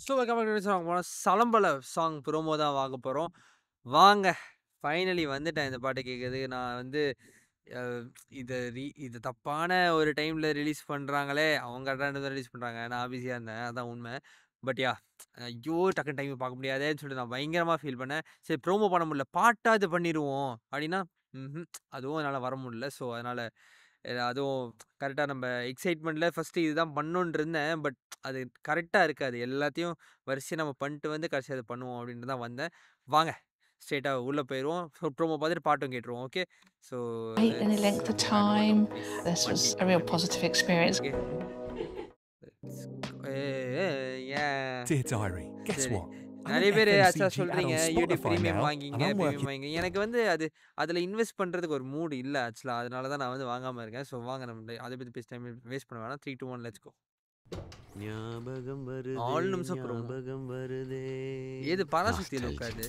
So song போனால் சலம்பல song promo தான் வாங்க போகிறோம். வாங்க ஃபைனலி வந்துட்டேன் இந்த பாட்டு கேட்குறதுக்கு. நான் வந்து அ இது தப்பான ஒரு டைமில் ரிலீஸ் பண்ணுறாங்களே, அவங்க தான் ரிலீஸ் பண்ணுறாங்க. நான் பிஸியாக இருந்தேன், அதான் உண்மை. பட் ஐயோ டக்குன்னு டைம் பார்க்க முடியாதேன்னு சொல்லிட்டு நான் பயங்கரமாக ஃபீல் பண்ணேன். சரி ப்ரோமோ பண்ண முடியல, பாட்டா இது பண்ணிடுவோம் அப்படின்னா, அதுவும் என்னால் வர முடியல. ஸோ அதனால் அதுவும் கரெக்ட்டா நம்ம எக்ஸைட்மெண்ட்ல ஃபர்ஸ்ட்டு இதுதான் பண்ணணும்னு இருந்தேன். பட் அது கரெக்ட்டா இருக்காது. எல்லாத்தையும் வரிசையா நம்ம பண்ணிட்டு வந்து கடைசியா அத பண்ணுவோம் அப்டின்ட்டு தான் வந்தேன். வாங்க ஸ்ட்ரெயிட்டா உள்ள போயிருவோம். ப்ரோமோ பார்த்துட்டு பாட்டும் கேட்டுருவோம். Okay. So Any let's length of hand over the time. Please. This was வண்டி a real வண்டி positive experience. Okay. Let's Dear diary, guess சரி. what? I'm நெறைய an பேரு FMCG சொல்றீங்க ad on YouTube Spotify premium now, வாங்கிங்க, and I'm premium working. வாங்கிங்க. எனக்கு வந்து அதுல இன்வெஸ்ட் பண்றதுக்கு ஒரு மூட் இல்ல ஆக்சுவலா. அதனால தான் நான் வந்து வாங்காம இருக்கேன். ஸோ வாங்க நம்ம அத பத்தி பேசி டைம் வேஸ்ட் பண்ண வேணாம். 3, 2, 1 லெட்ஸ் கோ. ஞாபகம் வருதே 4 நிமிஷம் ப்ரோமோ. ஞாபகம் வருதே ஏது பராசக்தியில உட்காது.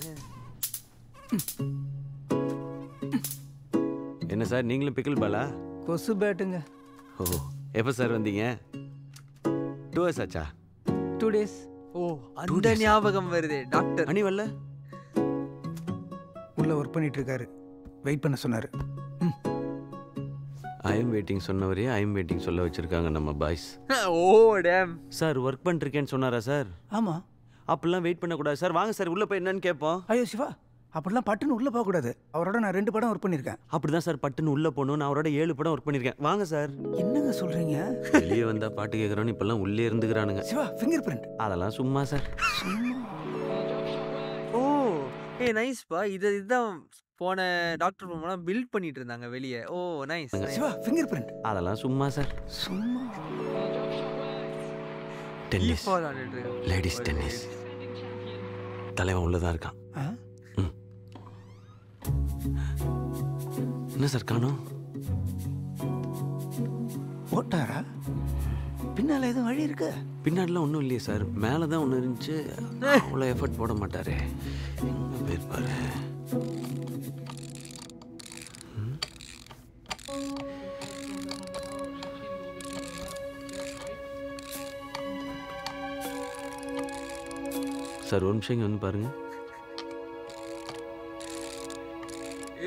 என்ன சார் நீங்களும் பிக்கிள் பாலா? கொசு பேட்டுங்க. ஓ எப்போ சார் வந்தீங்க? 2 hours ஆச்சா? 2 days. ஓ அந்த ஞாபகம் வருது டாக்டர். அனி வரல? உள்ள ஒர்க் பண்ணிட்டு இருக்காரு. வெயிட் பண்ண சொன்னாரு. ஐ எம் வெயிட்டிங் சொன்னவரே ஐ எம் வெயிட்டிங் சொல்ல வச்சிருக்காங்க நம்ம boys. Oh damn. Sir work பண்ணிருக்கேன்னு சொன்னாரா சார்? ஆமா. அப்பெல்லாம் வெயிட் பண்ணக்கூடாது சார். வாங்க சார் உள்ள போய் என்னன்னு கேட்போம். ஐயோ சிவா, அப்படிலாம் பட்டுன்னு உள்ள போக கூடாது. அவரோட நான் 2 படம் ஒர்க் பண்ணிருக்கேன். அப்படிதான் சார் பட்டுன்னு உள்ள போகணும். நான் அவரோட 7 படம் ஒர்க் பண்ணிருக்கேன். வாங்க சார். என்னங்க சொல்றீங்க? வெளியே வந்தா பாட்டு கேட்கறோன்னு இப்பெல்லாம் உள்ளே இருந்துக்கிறானுங்க. Siva finger print. அதெல்லாம் சும்மா சார். ஓ நைஸ் பா. இதுதான் போன டாக்டர் ப்ரோமோலாம் பில்ட் பண்ணிட்டு இருந்தாங்க வெளிய. Oh nice. Shiva finger print. அதெல்லாம் சும்மா சார். சும்மா டென்னிஸ் லேடிஸ் டென்னிஸ் தலைவன் உள்ளதான் இருக்கான். என்ன சார் காணோம்? ஓட்டாரா? பின்னால எதுவும் வழி இருக்கு? பின்னாடிலாம் ஒன்றும் இல்லையே சார். மேலே தான் ஒன்று இருந்துச்சு. அவ்வளோ எஃபர்ட் போட மாட்டாரு. எங்கே போயிருப்பாரு? சார் ஒரு நிமிஷம் இங்கே வந்து பாருங்க.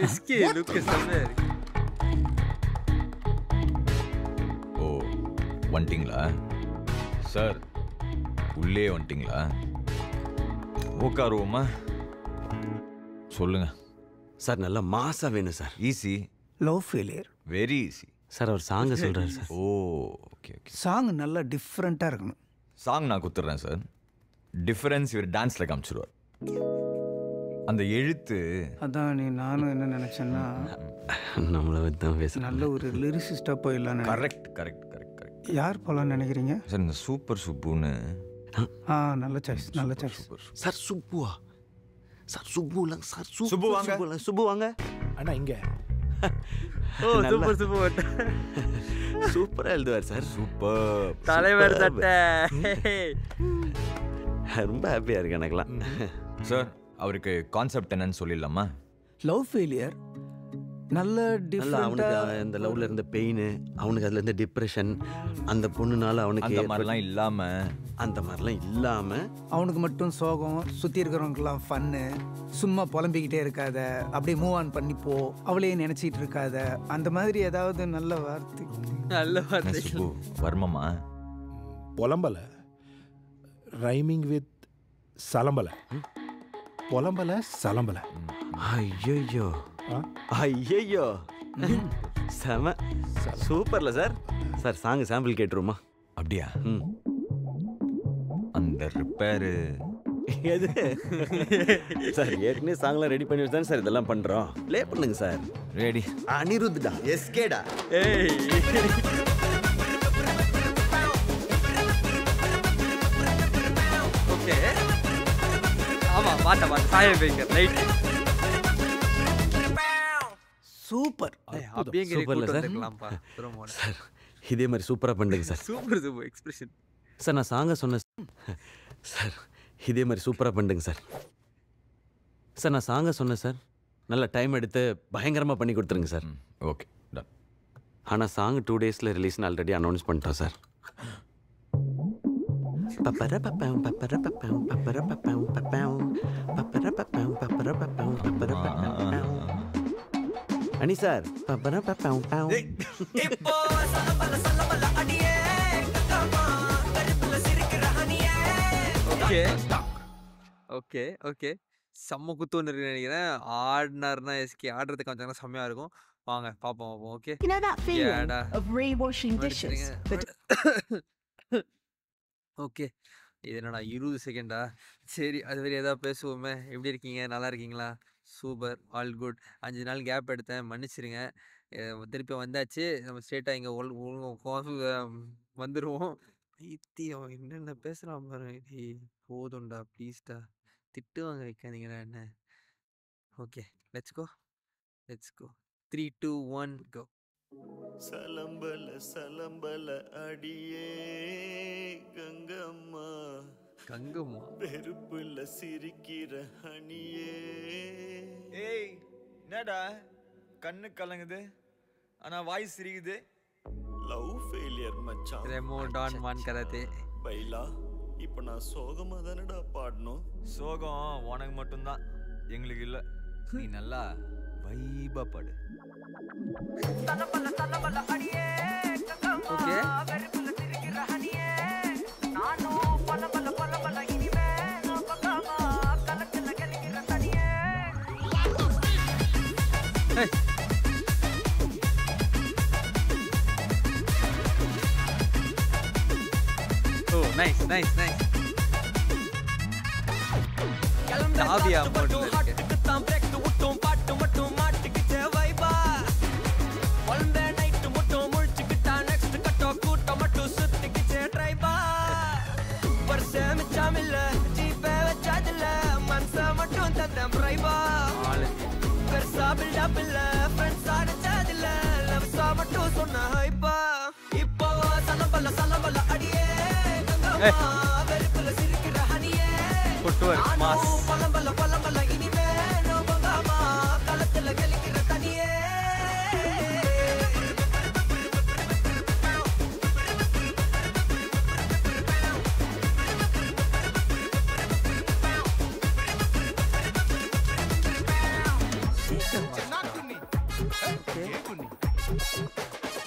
எஸ்கே லுக் சம்வேர். ஓ வந்துட்டிங்களா சார்? உள்ளே வந்துட்டிங்களா? உட்காருவோமா? சொல்லுங்க சார் நல்லா மாசா வேணும் sir. Easy. Love failure. Very easy. Sir அவர் சாங்க சொல்கிறாரு sir. Oh okay okay. Song நல்லா டிஃப்ரெண்ட்டாக இருக்கணும். சாங் நான் கொடுத்துட்றேன் சார். டிஃபரன்ஸ் இவர் டான்ஸில் காமிச்சிடுவார். அந்த எழுத்து அதான் நானும் என்ன நினச்சேன்னா நம்மளை வந்து தான் பேசுகிறேன். நல்ல ஒரு லிரிசிஸ்டாக போயிடலான்னு. Correct correct correct correct. யார் போகலான்னு நினைக்கிறீங்க? சார் இந்த சூப்பர் சுப்புன்னு. நல்ல சாய்ஸ் நல்ல சாய்ஸ். சார் சுப்புவா? சார் சுப்புல சார் சுப்பு வாங்க. சுப்பு வாங்க அண்ணா இங்க ஓ சூப்பர் சூப்பர். சூப்பராக எழுதுவார் சார். சூப்பர் தலைவர் தட்டை. ரொம்ப ஹாப்பியாக இருக்கு எனக்குலாம். சார் அவருக்கு கான்செப்ட் என்னன்னு சொல்லிடலாமா? லவ் ஃபெயிலியர் நல்ல நல்லா டிஃப்ரெண்ட்டாக. அவனுக்கு இந்த லவ்ல இருந்த பெயின், அவனுக்கு அதுல இருந்த டிப்ரெஷன், அந்த பொண்ணுனால அவனுக்கு அந்த மாதிரிலாம் இல்லாமல் அந்த மாதிரிலாம் இல்லாமல் அவனுக்கு மட்டும் சோகம், சுற்றி இருக்கிறவங்களுக்குலாம் ஃபன்னு, சும்மா புலம்பிக்கிட்டே இருக்காத, அப்படியே மூவ் ஆன் பண்ணிப்போ, அவளையே நினச்சிட்டு இருக்காத, அந்த மாதிரி ஏதாவது நல்ல வார்த்தை. நல்ல வார்த்தை. சுப்பு வர்மமா? பொலம்பல ரைமிங் வித் சலம்பல. பொலம்பல சலம்பல. ஐயோ ஐயோ செம சூப்பர்ல சார். சார் சாங் சாம்பிள் கேட்டுருமா? அப்படியா? ம் அந்த ரிப்பேரு எது சார்? ஏற்கனவே சாங்லாம் ரெடி பண்ணி வச்சு தானே சார் இதெல்லாம் பண்ணுறோம். ப்ளே பண்ணுங்க சார். ரெடி. அனிருத்டா எஸ்கேடா. ஏய் ஓகே. ஆமா மாட்ட சாயம் பேக்கர் ரைட். சூப்பர். அப்படியே சூப்பர்ல சார். வந்துக்கலாம்ப்பா ப்ரோமோல. சார் இதே மாதிரி சூப்பராக பண்ணுங்க sir. Super super expression. Sir நான் சாங்க சொன்னேன் சார். இதே மாதிரி சூப்பராக பண்ணுங்க சார். சார் நான் சாங்க சொன்னேன் சார். நல்ல டைம் எடுத்து பயங்கரமாக பண்ணி கொடுத்துருங்க சார். Okay done. ஆனால் சாங் 2 daysல ரிலீஸ்னு ஆல்ரெடி அனௌன்ஸ் பண்ணிட்டோம் சார். அனி சார் ஓகே ஓகே ஓகே செம்ம குத்துன்னு இருக்கு நினைக்கிறேன். ஆடினார்னா எஸ்கே ஆடுறதுக்கு கொஞ்சம் செம்மையா இருக்கும். வாங்க பார்ப்போம். Okay You know that feeling ஏடா of rewashing dishes, but okay இது என்னடா 20 செகண்டா? சரி அது வரை ஏதாவது பேசுவோமே. எப்படி இருக்கீங்க? நல்லா இருக்கீங்களா? Super all good. 5 நாள் கேப் எடுத்தேன், மன்னிச்சிருங்க. திருப்பி வந்தாச்சு. நம்ம ஸ்ட்ரெயிட்டாக இங்கே வந்துடுவோம். பைத்தியம் என்னென்ன பேசுகிறான் பாரு. டேய் போதும்டா ப்ளீஸ்டா. திட்டு வாங்க வைக்காதீங்கடா என்ன. ஓகே லெட்ஸ் கோ 3 2 1 கோ. சலம்பல சலம்பல அடியே கங்கம்மா கங்கம்மா வெறுப்புல சிரிக்கிற ஹனியே. ஏய் என்னடா கண்ணு கலங்குது ஆனா வாய்ஸ் சிரிக்குது. லவ் ஃபெயிலியர் மச்சான். ரெமோ டான் மான் கராத்தே. பைலா இப்ப நான் சோகமா தானடா பாடணும். சோகம் உனக்கு மட்டும்தான், எங்களுக்கு இல்ல. நீ நல்லா வைபா பாடு. Okay oh nice nice nice. தாவியா மோட்ல இருக்கு. Footwork mass.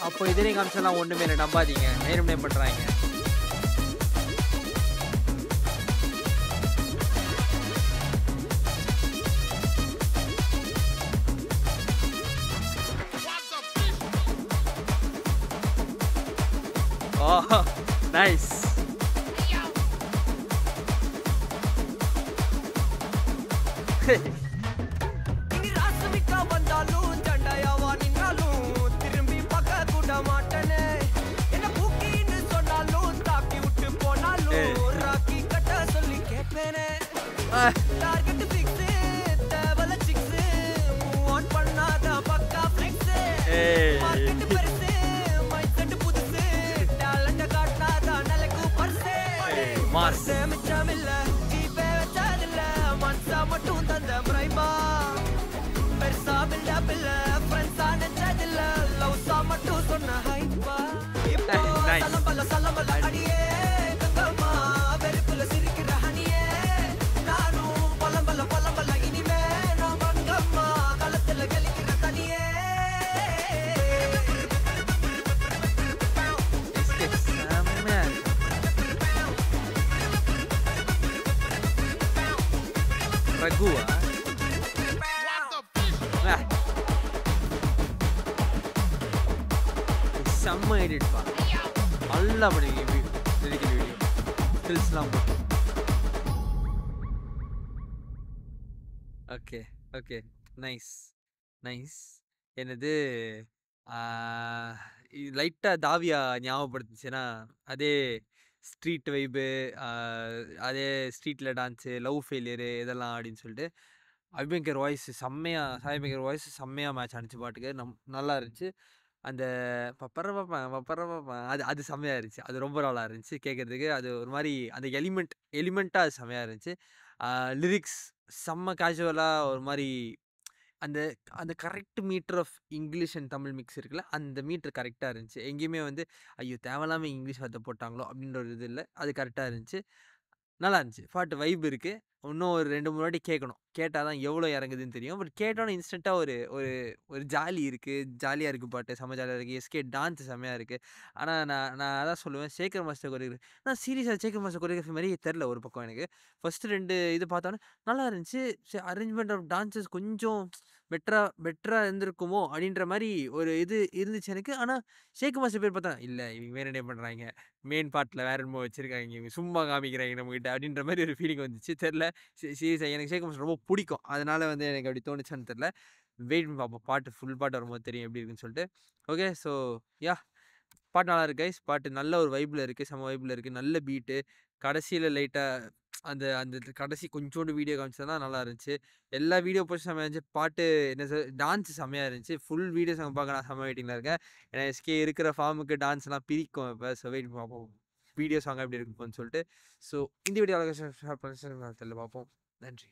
அப்போ இதனை காமிச்செல்லாம் ஒண்ணுமே இல்லை, நம்பாதீங்க. நேர்மையை பண்றாங்க. Oh, nice. Ragua. செம்ம எடிட் பா. நல்லா படிங்க வீடியோ ஸ்கில்ஸ்லாம் போட்டு. Okay okay nice nice. என்னது லைட்டாக தாவியா ஞாபகப்படுத்துச்சுன்னா அதே ஸ்ட்ரீட் வைப்பு, அதே ஸ்ட்ரீட்டில் டான்ஸு, லவ் ஃபெயிலியரு இதெல்லாம் அப்படின்னு சொல்லிட்டு அபியங்கர் வாய்ஸ் செம்மையாக, சாயபிங்கர் வாய்ஸ் செம்மையாக மேட்ச் ஆனிச்சு பாட்டுக்கு. நல்லா இருந்துச்சு. அந்த பப்பர பார்ப்பேன் அது செம்மையாக இருந்துச்சு. அது ரொம்ப நல்லா இருந்துச்சு கேட்குறதுக்கு. அது ஒரு மாதிரி அந்த எலிமெண்ட்டாக அது செம்மையாக இருந்துச்சு. லிரிக்ஸ் செம்ம கேஷுவலாக ஒரு மாதிரி அந்த அந்த correct metre of English and Tamil mix இருக்குல்ல, அந்த மீட்டர் கரெக்ட்டா இருந்துச்சு. எங்கேயுமே வந்து, ஐயோ! தேவையில்லாம இங்கிலீஷ் வார்த்தை போட்டாங்களோ! அப்படின்ற ஒரு இது இல்ல. அது கரெக்ட்டா இருந்துச்சு. நல்லா இருந்துச்சு. பாட்டு வைப் இருக்கு. இன்னும் ஒரு 2, 3 வாட்டி கேட்கணும். கேட்டா தான் எவ்வளோ இறங்குதுன்னு தெரியும். பட் கேட்டோனே இன்ஸ்டன்ட்டா ஒரு ஒரு ஒரு ஜாலி இருக்கு. ஜாலியா இருக்கு பாட்டு. செம்ம ஜாலியா இருக்கு. எஸ்கே டான்ஸ் செம்மையா இருக்கு. ஆனா நான் நான் அதான் சொல்லுவேன், சேகர் மாஸ்டர் கொரியோகிராஃபி ஆனா சீரியஸா சேகர் மாஸ்டர் கொரியோகிராஃபி மாரியே தெரியல ஒரு பக்கம் எனக்கு. ஃபர்ஸ்ட் 2 இது பார்த்தோனே நல்லா இருந்துச்சு. அரேஞ்ச்மெண்ட் ஆஃப் டான்ஸஸ் கொஞ்சம் பெட்டரா பெட்டரா இருந்திருக்குமோ! அப்டின்ற மாரி ஒரு இது இருந்துச்சு எனக்கு. ஆனா சேகர் மாஸ்டர் பேர் பார்த்தா, இல்ல இவங்க வேணும்னே பண்றாய்ங்க. மெயின் பார்ட்ல வேற என்னமோ வச்சிருக்காய்ங்க. இவங்க சும்மா காமிக்கிறாய்ங்க நம்மகிட்ட அப்டின்ற மாரி ஒரு ஃபீலிங் வந்துச்சு. தெர்ல. சீரியஸா எனக்கு சேகர் மாஸ்டர் ரொம்ப புடிக்கும். அதனால வந்து எனக்கு அப்டி தோணுச்சான்னு தெர்ல. வெயிட் பண்ணி பார்ப்போம். பாட்டு ஃபுல் பாட்டு வரும்போது தெரியும் எப்டி இருக்குன்னு சொல்லிட்டு. ஓகே. So yeah! பாட்டு நல்லா இருக்கு கைஸ். பாட்டு நல்ல ஒரு வைப்ல இருக்கு. செம்ம வைப்ல இருக்கு. நல்ல பீட்டு. கடைசியில லைட்டா அந்த அந்த கடைசி கொஞ்சோண்டு வீடியோ காமிச்சது தான் நல்லா இருந்துச்சு. எல்லா வீடியோ போஸ்ட் செம்மையா இருந்துச்சு. பாட்டு என்ன டான்ஸ் செம்மையா இருந்துச்சு. ஃபுல் வீடியோ சாங் பார்க்க நான் செம்ம வெயிட்டிங்ல இருக்கேன். ஏன்னா எஸ்கே இருக்கிற ஃபார்முக்கு டான்ஸ்லாம் பிரிக்கும் இப்ப. ஸோ வெயிட் பண்ணி பார்ப்போம். வீடியோ சாங் எப்படி இருக்குன்னு சொல்லிட்டு. ஸோ இந்த வீடியோ அழகா ஷேர் பண்ணி தெரியல பார்ப்போம். நன்றி.